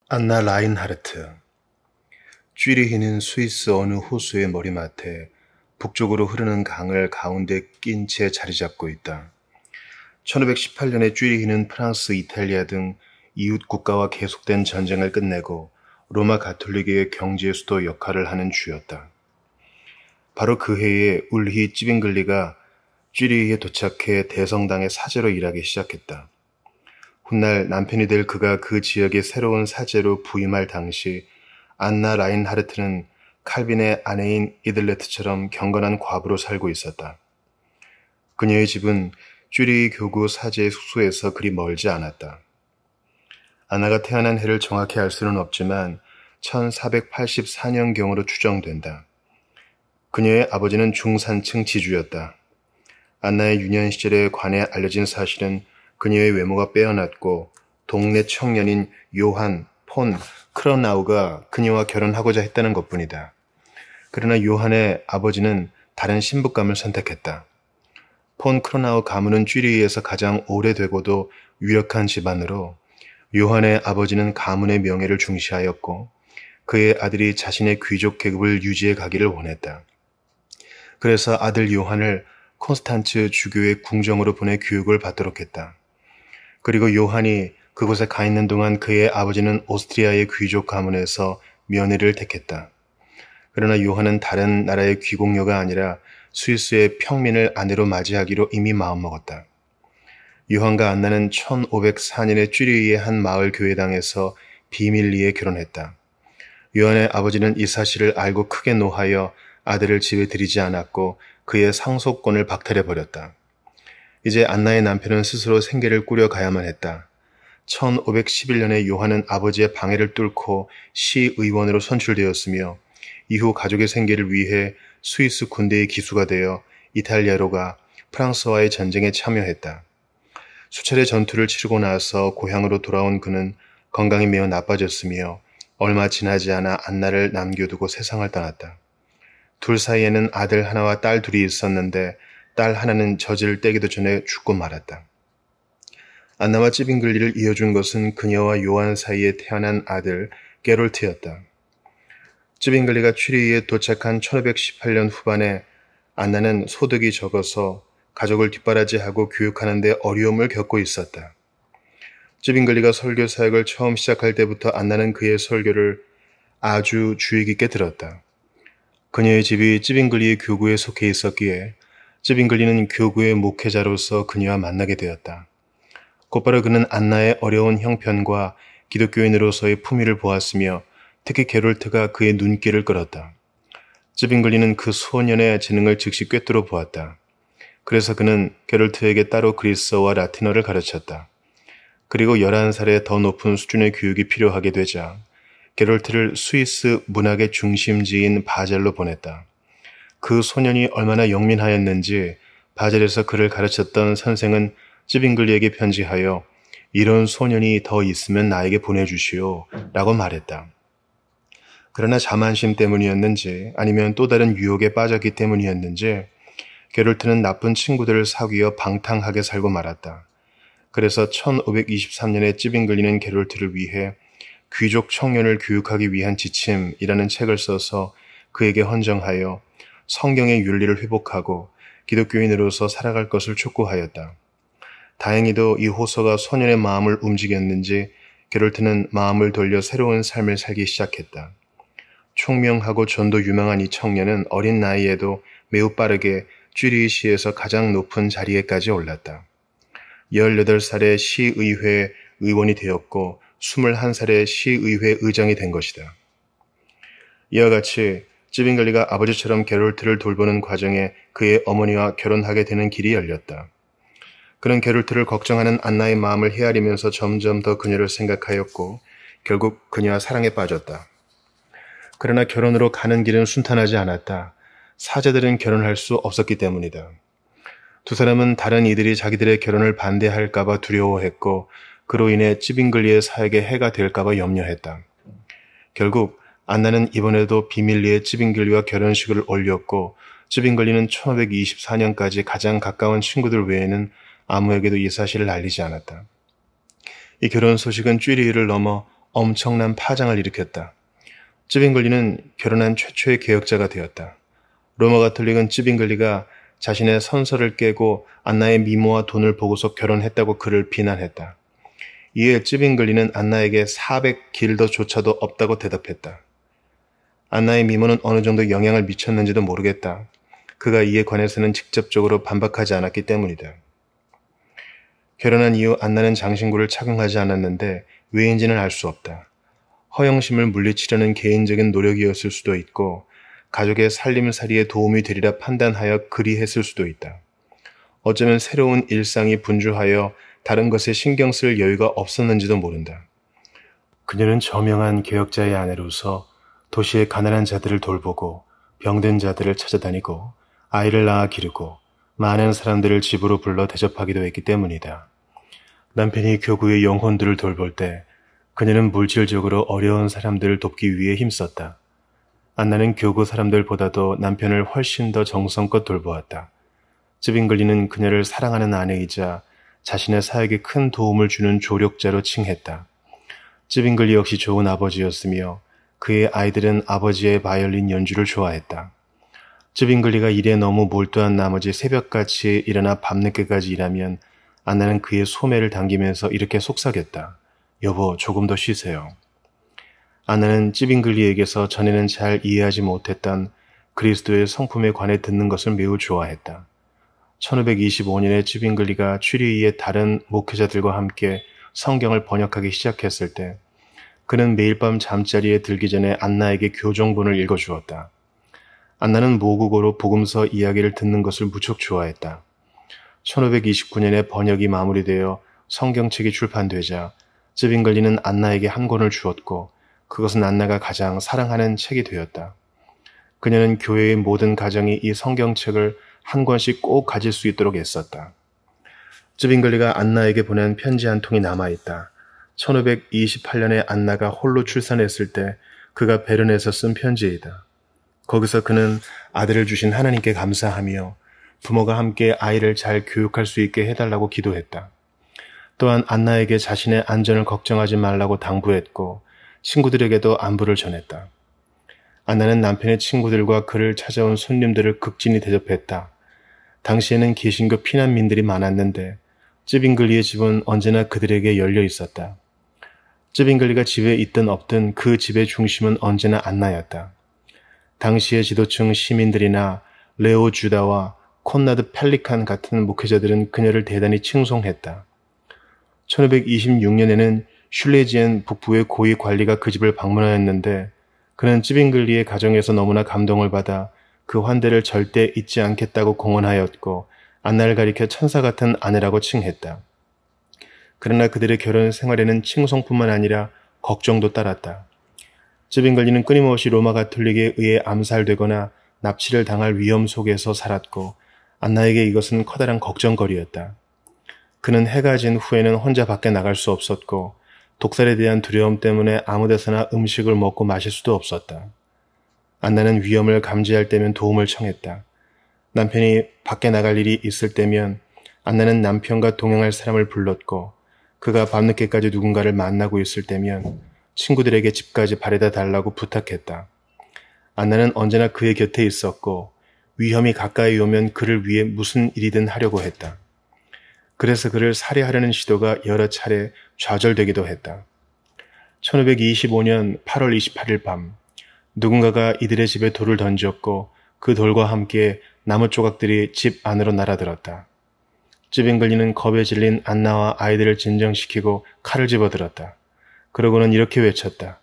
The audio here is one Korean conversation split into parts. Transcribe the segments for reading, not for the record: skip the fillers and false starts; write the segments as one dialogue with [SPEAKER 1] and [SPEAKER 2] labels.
[SPEAKER 1] 안나 라인하르트. 쥐리히는 스위스 어느 호수의 머리맡에 북쪽으로 흐르는 강을 가운데 낀 채 자리 잡고 있다. 1518년에 쥐리히는 프랑스, 이탈리아 등 이웃 국가와 계속된 전쟁을 끝내고 로마 가톨릭의 경제 수도 역할을 하는 주였다. 바로 그 해에 울히 찌빙글리가 쥐리히에 도착해 대성당의 사제로 일하기 시작했다. 훗날 남편이 될 그가 그 지역의 새로운 사제로 부임할 당시 안나 라인하르트는 칼빈의 아내인 이들레트처럼 경건한 과부로 살고 있었다. 그녀의 집은 쥐리히 교구 사제의 숙소에서 그리 멀지 않았다. 안나가 태어난 해를 정확히 알 수는 없지만 1484년경으로 추정된다. 그녀의 아버지는 중산층 지주였다. 안나의 유년 시절에 관해 알려진 사실은 그녀의 외모가 빼어났고 동네 청년인 요한 폰 크러나우가 그녀와 결혼하고자 했다는 것뿐이다. 그러나 요한의 아버지는 다른 신부감을 선택했다. 폰 크러나우 가문은 쥐리히에서 가장 오래되고도 유력한 집안으로 요한의 아버지는 가문의 명예를 중시하였고 그의 아들이 자신의 귀족 계급을 유지해 가기를 원했다. 그래서 아들 요한을 콘스탄츠 주교의 궁정으로 보내 교육을 받도록 했다. 그리고 요한이 그곳에 가 있는 동안 그의 아버지는 오스트리아의 귀족 가문에서 며느리를 택했다. 그러나 요한은 다른 나라의 귀공녀가 아니라 스위스의 평민을 아내로 맞이하기로 이미 마음먹었다. 요한과 안나는 1504년에 쥐리히의 한 마을 교회당에서 비밀리에 결혼했다. 요한의 아버지는 이 사실을 알고 크게 노하여 아들을 집에 들이지 않았고 그의 상속권을 박탈해버렸다. 이제 안나의 남편은 스스로 생계를 꾸려가야만 했다. 1511년에 요한은 아버지의 방해를 뚫고 시의원으로 선출되었으며 이후 가족의 생계를 위해 스위스 군대의 기수가 되어 이탈리아로 가 프랑스와의 전쟁에 참여했다. 수차례 전투를 치르고 나서 고향으로 돌아온 그는 건강이 매우 나빠졌으며 얼마 지나지 않아 안나를 남겨두고 세상을 떠났다. 둘 사이에는 아들 하나와 딸 둘이 있었는데 딸 하나는 젖을 떼기도 전에 죽고 말았다. 안나와 찌빙글리를 이어준 것은 그녀와 요한 사이에 태어난 아들 게롤트였다. 찌빙글리가 쥐리히에 도착한 1518년 후반에 안나는 소득이 적어서 가족을 뒷바라지하고 교육하는 데 어려움을 겪고 있었다. 찌빙글리가 설교 사역을 처음 시작할 때부터 안나는 그의 설교를 아주 주의 깊게 들었다. 그녀의 집이 찌빙글리의 교구에 속해 있었기에 찌빙글리는 교구의 목회자로서 그녀와 만나게 되었다. 곧바로 그는 안나의 어려운 형편과 기독교인으로서의 품위를 보았으며 특히 게롤트가 그의 눈길을 끌었다. 찌빙글리는 그 소년의 재능을 즉시 꿰뚫어 보았다. 그래서 그는 게롤트에게 따로 그리스어와 라틴어를 가르쳤다. 그리고 11살에 더 높은 수준의 교육이 필요하게 되자 게롤트를 스위스 문학의 중심지인 바젤로 보냈다. 그 소년이 얼마나 영민하였는지 바젤에서 그를 가르쳤던 선생은 찌빙글리에게 편지하여 이런 소년이 더 있으면 나에게 보내주시오 라고 말했다. 그러나 자만심 때문이었는지 아니면 또 다른 유혹에 빠졌기 때문이었는지 게롤트는 나쁜 친구들을 사귀어 방탕하게 살고 말았다. 그래서 1523년에 찌빙글리는 게롤트를 위해 귀족 청년을 교육하기 위한 지침이라는 책을 써서 그에게 헌정하여 성경의 윤리를 회복하고 기독교인으로서 살아갈 것을 촉구하였다. 다행히도 이 호소가 소년의 마음을 움직였는지 게롤트는 마음을 돌려 새로운 삶을 살기 시작했다. 총명하고 전도 유망한 이 청년은 어린 나이에도 매우 빠르게 쥐리히시에서 가장 높은 자리에까지 올랐다. 18살에 시의회 의원이 되었고 21살에 시의회 의장이 된 것이다. 이와 같이 찌빙글리가 아버지처럼 게롤트를 돌보는 과정에 그의 어머니와 결혼하게 되는 길이 열렸다. 그는 게롤트를 걱정하는 안나의 마음을 헤아리면서 점점 더 그녀를 생각하였고 결국 그녀와 사랑에 빠졌다. 그러나 결혼으로 가는 길은 순탄하지 않았다. 사제들은 결혼할 수 없었기 때문이다. 두 사람은 다른 이들이 자기들의 결혼을 반대할까봐 두려워했고 그로 인해 찌빙글리의 사역에 해가 될까봐 염려했다. 결국 안나는 이번에도 비밀리에 찌빙글리와 결혼식을 올렸고 찌빙글리는 1524년까지 가장 가까운 친구들 외에는 아무에게도 이 사실을 알리지 않았다. 이 결혼 소식은 쥐리히를 넘어 엄청난 파장을 일으켰다. 쯔빙글리는 결혼한 최초의 개혁자가 되었다. 로마 가톨릭은 쯔빙글리가 자신의 선서를 깨고 안나의 미모와 돈을 보고서 결혼했다고 그를 비난했다. 이에 쯔빙글리는 안나에게 400길더조차도 없다고 대답했다. 안나의 미모는 어느 정도 영향을 미쳤는지도 모르겠다. 그가 이에 관해서는 직접적으로 반박하지 않았기 때문이다. 결혼한 이후 안나는 장신구를 착용하지 않았는데 왜인지는 알 수 없다. 허영심을 물리치려는 개인적인 노력이었을 수도 있고 가족의 살림살이에 도움이 되리라 판단하여 그리했을 수도 있다. 어쩌면 새로운 일상이 분주하여 다른 것에 신경 쓸 여유가 없었는지도 모른다. 그녀는 저명한 개혁자의 아내로서 도시의 가난한 자들을 돌보고 병든 자들을 찾아다니고 아이를 낳아 기르고 많은 사람들을 집으로 불러 대접하기도 했기 때문이다. 남편이 교구의 영혼들을 돌볼 때 그녀는 물질적으로 어려운 사람들을 돕기 위해 힘썼다. 안나는 교구 사람들보다도 남편을 훨씬 더 정성껏 돌보았다. 쯔빙글리는 그녀를 사랑하는 아내이자 자신의 사역에 큰 도움을 주는 조력자로 칭했다. 쯔빙글리 역시 좋은 아버지였으며 그의 아이들은 아버지의 바이올린 연주를 좋아했다. 쯔빙글리가 일에 너무 몰두한 나머지 새벽같이 일어나 밤늦게까지 일하면 안나는 그의 소매를 당기면서 이렇게 속삭였다. 여보, 조금 더 쉬세요. 안나는 쯔빙글리에게서 전에는 잘 이해하지 못했던 그리스도의 성품에 관해 듣는 것을 매우 좋아했다. 1525년에 쯔빙글리가 취리히의 다른 목회자들과 함께 성경을 번역하기 시작했을 때 그는 매일 밤 잠자리에 들기 전에 안나에게 교정본을 읽어주었다. 안나는 모국어로 복음서 이야기를 듣는 것을 무척 좋아했다. 1529년에 번역이 마무리되어 성경책이 출판되자 쯔빙글리는 안나에게 한 권을 주었고 그것은 안나가 가장 사랑하는 책이 되었다. 그녀는 교회의 모든 가정이 이 성경책을 한 권씩 꼭 가질 수 있도록 애썼다. 쯔빙글리가 안나에게 보낸 편지 한 통이 남아있다. 1528년에 안나가 홀로 출산했을 때 그가 베른에서 쓴 편지이다. 거기서 그는 아들을 주신 하나님께 감사하며 부모가 함께 아이를 잘 교육할 수 있게 해달라고 기도했다. 또한 안나에게 자신의 안전을 걱정하지 말라고 당부했고 친구들에게도 안부를 전했다. 안나는 남편의 친구들과 그를 찾아온 손님들을 극진히 대접했다. 당시에는 개신교 피난민들이 많았는데 쯔빙글리의 집은 언제나 그들에게 열려 있었다. 쯔빙글리가 집에 있든 없든 그 집의 중심은 언제나 안나였다. 당시의 지도층 시민들이나 레오 주다와 콘라드 펠리칸 같은 목회자들은 그녀를 대단히 칭송했다. 1526년에는 슐레지엔 북부의 고위 관리가 그 집을 방문하였는데 그는 쯔빙글리의 가정에서 너무나 감동을 받아 그 환대를 절대 잊지 않겠다고 공언하였고 안나를 가리켜 천사 같은 아내라고 칭했다. 그러나 그들의 결혼 생활에는 칭송뿐만 아니라 걱정도 따랐다. 쯔빙글리는 끊임없이 로마 가톨릭에 의해 암살되거나 납치를 당할 위험 속에서 살았고 안나에게 이것은 커다란 걱정거리였다. 그는 해가 진 후에는 혼자 밖에 나갈 수 없었고 독살에 대한 두려움 때문에 아무데서나 음식을 먹고 마실 수도 없었다. 안나는 위험을 감지할 때면 도움을 청했다. 남편이 밖에 나갈 일이 있을 때면 안나는 남편과 동행할 사람을 불렀고 그가 밤늦게까지 누군가를 만나고 있을 때면 친구들에게 집까지 바래다 달라고 부탁했다. 안나는 언제나 그의 곁에 있었고 위험이 가까이 오면 그를 위해 무슨 일이든 하려고 했다. 그래서 그를 살해하려는 시도가 여러 차례 좌절되기도 했다. 1525년 8월 28일 밤 누군가가 이들의 집에 돌을 던졌고 그 돌과 함께 나무 조각들이 집 안으로 날아들었다. 쯔빙글리는 겁에 질린 안나와 아이들을 진정시키고 칼을 집어들었다. 그러고는 이렇게 외쳤다.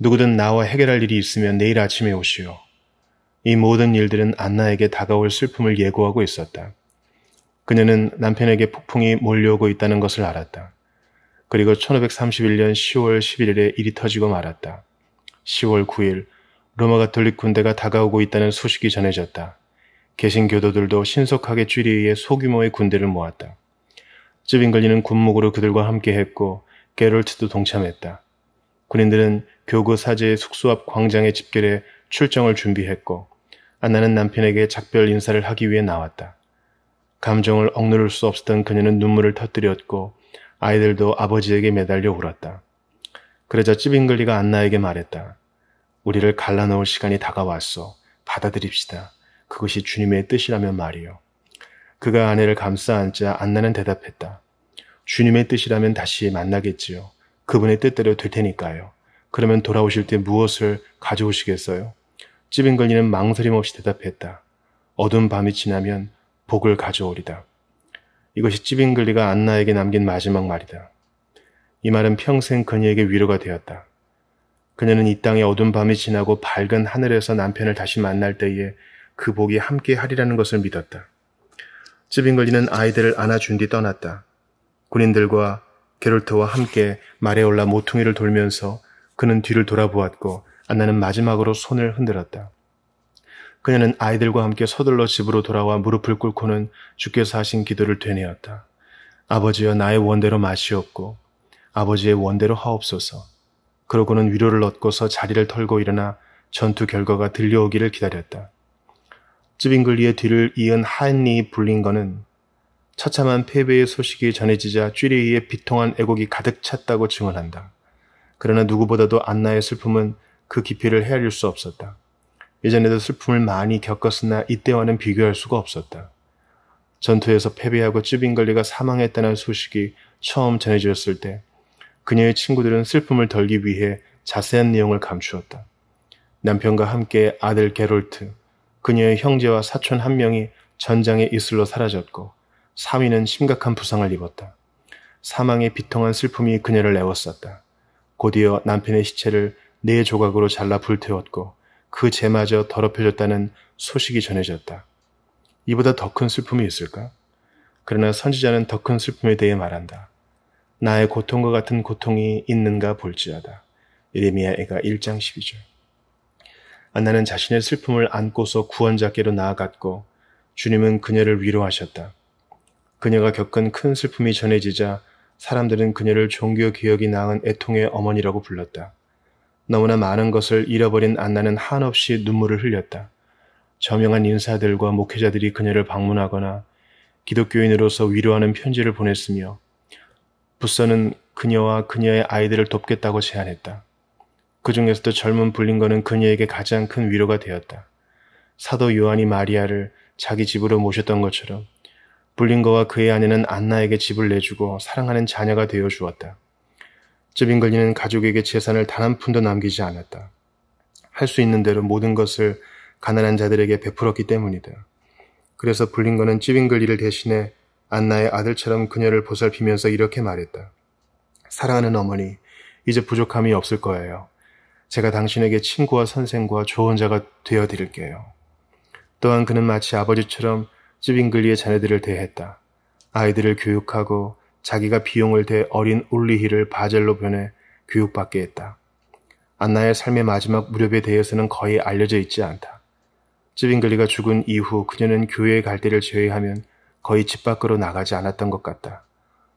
[SPEAKER 1] 누구든 나와 해결할 일이 있으면 내일 아침에 오시오. 이 모든 일들은 안나에게 다가올 슬픔을 예고하고 있었다. 그녀는 남편에게 폭풍이 몰려오고 있다는 것을 알았다. 그리고 1531년 10월 11일에 일이 터지고 말았다. 10월 9일 로마 가톨릭 군대가 다가오고 있다는 소식이 전해졌다. 개신교도들도 신속하게 쥐리히에 소규모의 군대를 모았다. 쯔빙글리는 군목으로 그들과 함께했고 게롤트도 동참했다. 군인들은 교구 사제의 숙소 앞 광장에 집결해 출정을 준비했고 안나는 남편에게 작별 인사를 하기 위해 나왔다. 감정을 억누를 수 없었던 그녀는 눈물을 터뜨렸고 아이들도 아버지에게 매달려 울었다. 그러자 찌빙글리가 안나에게 말했다. 우리를 갈라놓을 시간이 다가왔소. 받아들입시다. 그것이 주님의 뜻이라면 말이요. 그가 아내를 감싸 안자 안나는 대답했다. 주님의 뜻이라면 다시 만나겠지요. 그분의 뜻대로 될 테니까요. 그러면 돌아오실 때 무엇을 가져오시겠어요? 찌빙글리는 망설임 없이 대답했다. 어두운 밤이 지나면 복을 가져오리다. 이것이 찌빙글리가 안나에게 남긴 마지막 말이다. 이 말은 평생 그녀에게 위로가 되었다. 그녀는 이 땅의 어두운 밤이 지나고 밝은 하늘에서 남편을 다시 만날 때에 그 복이 함께 하리라는 것을 믿었다. 찌빙글리는 아이들을 안아준 뒤 떠났다. 군인들과 게롤트와 함께 말에 올라 모퉁이를 돌면서 그는 뒤를 돌아보았고 안나는 마지막으로 손을 흔들었다. 그녀는 아이들과 함께 서둘러 집으로 돌아와 무릎을 꿇고는 주께서 하신 기도를 되뇌었다. 아버지여 나의 원대로 마시옵고 아버지의 원대로 하옵소서. 그러고는 위로를 얻고서 자리를 털고 일어나 전투 결과가 들려오기를 기다렸다. 찌빙글리의 뒤를 이은 한리 블링거는 처참한 패배의 소식이 전해지자 쥐리히의 비통한 애곡이 가득 찼다고 증언한다. 그러나 누구보다도 안나의 슬픔은 그 깊이를 헤아릴 수 없었다. 예전에도 슬픔을 많이 겪었으나 이때와는 비교할 수가 없었다. 전투에서 패배하고 찌빙글리가 사망했다는 소식이 처음 전해졌을 때 그녀의 친구들은 슬픔을 덜기 위해 자세한 내용을 감추었다. 남편과 함께 아들 게롤트, 그녀의 형제와 사촌 한 명이 전장의 이슬로 사라졌고 3위는 심각한 부상을 입었다. 사망의 비통한 슬픔이 그녀를 애웠었다. 곧이어 남편의 시체를 4조각으로 잘라 불태웠고 그 죄마저 더럽혀졌다는 소식이 전해졌다. 이보다 더 큰 슬픔이 있을까? 그러나 선지자는 더 큰 슬픔에 대해 말한다. 나의 고통과 같은 고통이 있는가 볼지어다. 예레미야가 1장 12절. 안나는 자신의 슬픔을 안고서 구원자께로 나아갔고 주님은 그녀를 위로하셨다. 그녀가 겪은 큰 슬픔이 전해지자 사람들은 그녀를 종교개혁이 낳은 애통의 어머니라고 불렀다. 너무나 많은 것을 잃어버린 안나는 한없이 눈물을 흘렸다. 저명한 인사들과 목회자들이 그녀를 방문하거나 기독교인으로서 위로하는 편지를 보냈으며 부서는 그녀와 그녀의 아이들을 돕겠다고 제안했다. 그 중에서도 젊은 블링거는 그녀에게 가장 큰 위로가 되었다. 사도 요한이 마리아를 자기 집으로 모셨던 것처럼 블링거와 그의 아내는 안나에게 집을 내주고 사랑하는 자녀가 되어 주었다. 찌빙글리는 가족에게 재산을 단 한 푼도 남기지 않았다. 할 수 있는 대로 모든 것을 가난한 자들에게 베풀었기 때문이다. 그래서 블링거는 찌빙글리를 대신해 안나의 아들처럼 그녀를 보살피면서 이렇게 말했다. 사랑하는 어머니, 이제 부족함이 없을 거예요. 제가 당신에게 친구와 선생과 조언자가 되어드릴게요. 또한 그는 마치 아버지처럼 찌빙글리의 자녀들을 대했다. 아이들을 교육하고 자기가 비용을 대 어린 울리히를 바젤로 변해 교육받게 했다. 안나의 삶의 마지막 무렵에 대해서는 거의 알려져 있지 않다. 찌빙글리가 죽은 이후 그녀는 교회에 갈 때를 제외하면 거의 집 밖으로 나가지 않았던 것 같다.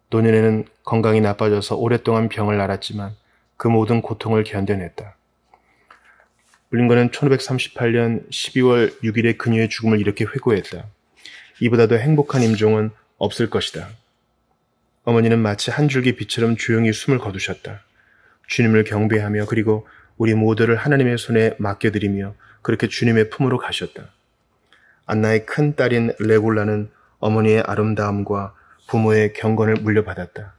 [SPEAKER 1] 노년에는 건강이 나빠져서 오랫동안 병을 앓았지만 그 모든 고통을 견뎌냈다. 블링거는 1538년 12월 6일에 그녀의 죽음을 이렇게 회고했다. 이보다 더 행복한 임종은 없을 것이다. 어머니는 마치 한 줄기 빛처럼 조용히 숨을 거두셨다. 주님을 경배하며 그리고 우리 모두를 하나님의 손에 맡겨드리며 그렇게 주님의 품으로 가셨다. 안나의 큰 딸인 레골라는 어머니의 아름다움과 부모의 경건을 물려받았다.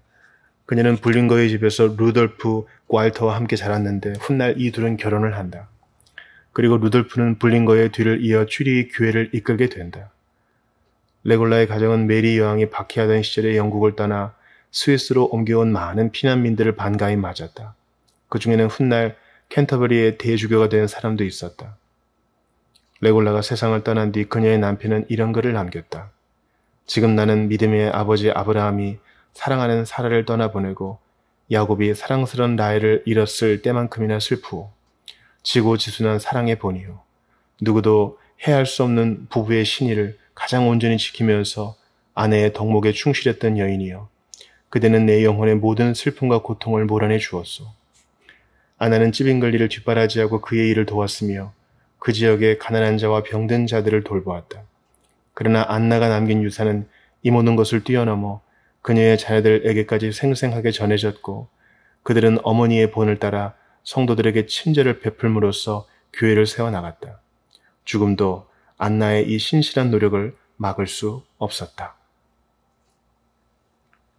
[SPEAKER 1] 그녀는 블링거의 집에서 루돌프 꽐터와 함께 자랐는데 훗날 이 둘은 결혼을 한다. 그리고 루돌프는 블링거의 뒤를 이어 쥐리히 교회를 이끌게 된다. 레골라의 가정은 메리 여왕이 박해하던 시절에 영국을 떠나 스위스로 옮겨온 많은 피난민들을 반가이 맞았다. 그 중에는 훗날 캔터버리의 대주교가 된 사람도 있었다. 레골라가 세상을 떠난 뒤 그녀의 남편은 이런 글을 남겼다. 지금 나는 믿음의 아버지 아브라함이 사랑하는 사라를 떠나보내고 야곱이 사랑스러운 라헬을 잃었을 때만큼이나 슬프오. 지고지순한 사랑의 본이요. 누구도 해할 수 없는 부부의 신의를 가장 온전히 지키면서 아내의 덕목에 충실했던 여인이요. 그대는 내 영혼의 모든 슬픔과 고통을 몰아내 주었소. 아나는 찌빙글리를 뒷바라지하고 그의 일을 도왔으며 그 지역의 가난한 자와 병든 자들을 돌보았다. 그러나 안나가 남긴 유산은 이 모든 것을 뛰어넘어 그녀의 자녀들에게까지 생생하게 전해졌고 그들은 어머니의 본을 따라 성도들에게 친절을 베풀므로써 교회를 세워나갔다. 죽음도 안나의 이 신실한 노력을 막을 수 없었다.